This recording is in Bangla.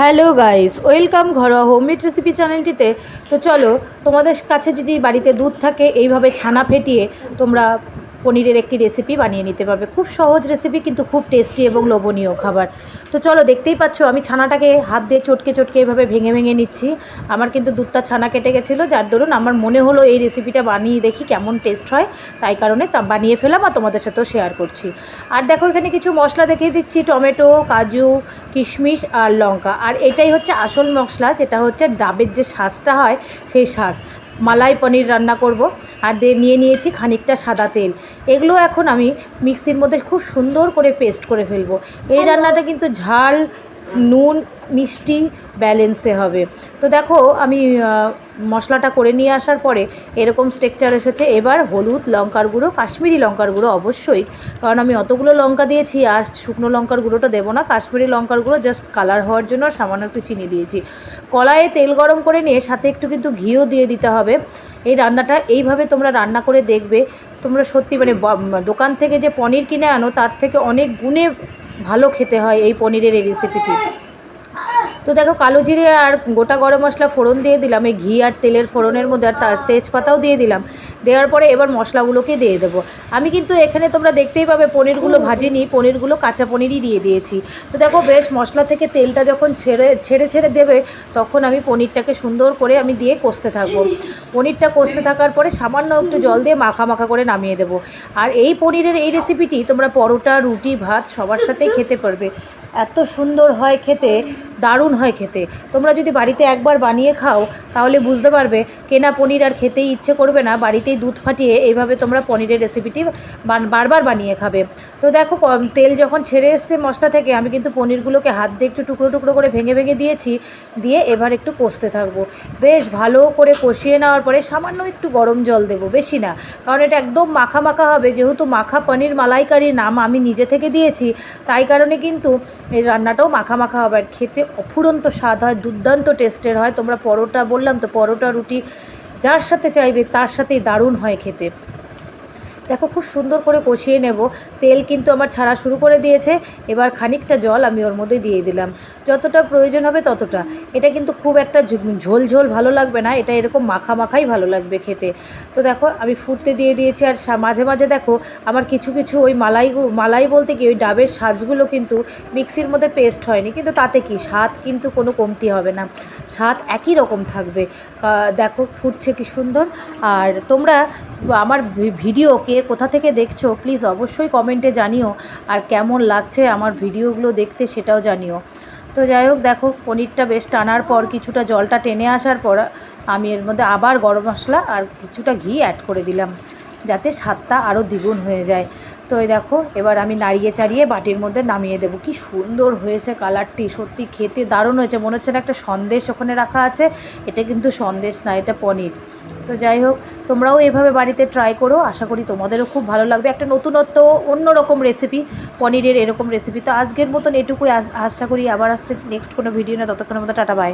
হ্যালো গাইস, ওয়েলকাম ঘরোয়া হোমমেড রেসিপি চ্যানেলটিতে। তো চলো, তোমাদের কাছে যদি বাড়িতে দুধ থাকে এইভাবে ছানা ফেটিয়ে তোমরা পনিরের একটি রেসিপি বানিয়ে নিতে পারবে। খুব সহজ রেসিপি কিন্তু খুব টেস্টি এবং লোভনীয় খাবার। তো চলো, দেখতেই পাচ্ছ আমি ছানাটাকে হাত দিয়ে চটকে চটকে এইভাবে ভেঙে ভেঙে নিচ্ছি। আমার কিন্তু দুধটা ছানা কেটে গেছিলো, যার দরুন আমার মনে হলো এই রেসিপিটা বানিয়ে দেখি কেমন টেস্ট হয়, তাই কারণে তা বানিয়ে ফেলাম আর তোমাদের সাথেও শেয়ার করছি। আর দেখো, এখানে কিছু মশলা দেখিয়ে দিচ্ছি: টমেটো, কাজু, কিশমিশ আর লঙ্কা। আর এটাই হচ্ছে আসল মশলা, যেটা হচ্ছে ডাবের যে শাঁসটা হয় সেই শাঁস। মালাই পনির রান্না করব। আর নিয়ে নিয়েছি খানিকটা সাদা তেল। এগুলো এখন আমি মিক্সির মধ্যে খুব সুন্দর করে পেস্ট করে ফেলবো। এই রান্নাটা কিন্তু ঝাল, নুন, মিষ্টি ব্যালেন্সে হবে। তো দেখো, আমি মশলাটা করে নিয়ে আসার পরে এরকম স্ট্রাকচার এসেছে। এবার হলুদ, লঙ্কার গুঁড়ো, কাশ্মীরি লঙ্কার গুঁড়ো অবশ্যই, কারণ আমি অতগুলো লঙ্কা দিয়েছি আর শুকনো লঙ্কার গুঁড়োটা দেবো না। কাশ্মীরি লঙ্কার গুঁড়ো জাস্ট কালার হওয়ার জন্য সামান্য একটু চিনি দিয়েছি। কড়াইয়ে তেল গরম করে নিয়ে সাথে একটু কিন্তু ঘিও দিয়ে দিতে হবে। এই রান্নাটা এইভাবে তোমরা রান্না করে দেখবে, তোমরা সত্যি মানে দোকান থেকে যে পনির কিনে আনো তার থেকে অনেক গুণে ভালো খেতে হয় এই পনিরের এই রেসিপিটি। তো দেখো, কালো জিরে আর গোটা গরম মশলা ফোড়ন দিয়ে দিলাম এই ঘি আর তেলের ফোড়নের মধ্যে, আর তার তেজপাতাও দিয়ে দিলাম। দেওয়ার পরে এবার মশলাগুলোকে দিয়ে দেবো। আমি কিন্তু এখানে তোমরা দেখতেই পাবে পনিরগুলো ভাজিনি, পনিরগুলো কাঁচা পনিরই দিয়ে দিয়েছি। তো দেখো, বেশ মশলা থেকে তেলটা যখন ছেড়ে ছেড়ে দেবে, তখন আমি পনিরটাকে সুন্দর করে আমি দিয়ে কষতে থাকবো। পনিরটা কষতে থাকার পরে সামান্য একটু জল দিয়ে মাখা মাখা করে নামিয়ে দেবো। আর এই পনিরের এই রেসিপিটি তোমরা পরোটা, রুটি, ভাত সবার সাথেই খেতে পারবে। এত সুন্দর হয় খেতে, দারুণ হয় খেতে। তোমরা যদি বাড়িতে একবার বানিয়ে খাও তাহলে বুঝতে পারবে কেনা পনির আর খেতেই ইচ্ছে করবে না। বাড়িতেই দুধ ফাটিয়ে এইভাবে তোমরা পনিরের রেসিপিটি বারবার বানিয়ে খাবে। তো দেখো, তেল যখন ছেড়ে এসছে মশলা থেকে, আমি কিন্তু পনিরগুলোকে হাত দিয়ে একটু টুকরো টুকরো করে ভেঙে ভেঙে দিয়েছি। দিয়ে এবার একটু কষতে থাকবো। বেশ ভালো করে কষিয়ে নেওয়ার পরে সামান্য একটু গরম জল দেবো, বেশি না, কারণ এটা একদম মাখা মাখা হবে। যেহেতু মাখা পনির মালাইকারির নাম আমি নিজে থেকে দিয়েছি, তাই কারণে কিন্তু এই রান্নাটাও মাখা মাখা হবে। আর খেতে অফুরন্ত স্বাদ হয়, দুর্দান্ত টেস্টের হয়। তোমরা পরোটা, বললাম তো, পরোটা, রুটি যার সাথে চাইবে তার সাথেই দারুণ হয় খেতে। দেখো, খুব সুন্দর করে কষিয়ে নেব। তেল কিন্তু আমার ছাড়া শুরু করে দিয়েছে। এবার খানিকটা জল আমি ওর মধ্যে দিয়ে দিলাম, যতটা প্রয়োজন হবে ততটা। এটা কিন্তু খুব একটা ঝোল ঝোল ভালো লাগবে না, এটা এরকম মাখা মাখাই ভালো লাগবে খেতে। তো দেখো, আমি ফুটতে দিয়ে দিয়েছি। আর মাঝে মাঝে দেখো, আমার কিছু কিছু ওই মালাই বলতে কি ওই ডাবের শাঁসগুলো কিন্তু মিক্সির মধ্যে পেস্ট হয়নি, কিন্তু তাতে কি স্বাদ কিন্তু কোনো কমতি হবে না, স্বাদ একই রকম থাকবে। দেখো ফুটছে কি সুন্দর। আর তোমরা আমার ভিডিও কে কোথা থেকে দেখছো প্লিজ অবশ্যই কমেন্টে জানিও। আর কেমন লাগছে আমার ভিডিওগুলো দেখতে সেটাও জানিও। তো যাই হোক, দেখো পনিরটা বেশ টানার পর, কিছুটা জলটা টেনে আসার পর, আমি এর মধ্যে আবার গরম মশলা আর কিছুটা ঘি অ্যাড করে দিলাম, যাতে স্বাদটা আরও দ্বিগুণ হয়ে যায়। তো এই দেখো, এবার আমি নাড়িয়ে চাড়িয়ে বাটির মধ্যে নামিয়ে দেবো। কি সুন্দর হয়েছে কালারটি, সত্যি খেতে দারুণ হয়েছে। মনে হচ্ছে না একটা সন্দেশ ওখানে রাখা আছে। এটা কিন্তু সন্দেশ না, এটা পনির। তো যাই হোক, তোমরাও এভাবে বাড়িতে ট্রাই করো, আশা করি তোমাদেরও খুব ভালো লাগবে। একটা নতুনত্ব, অন্যরকম রেসিপি, পনিরের এরকম রেসিপি। তো আজকের মতন এটুকুই, আশা করি আবার আসছে নেক্সট কোনো ভিডিও না। ততক্ষণের মতো টাটা, বাই।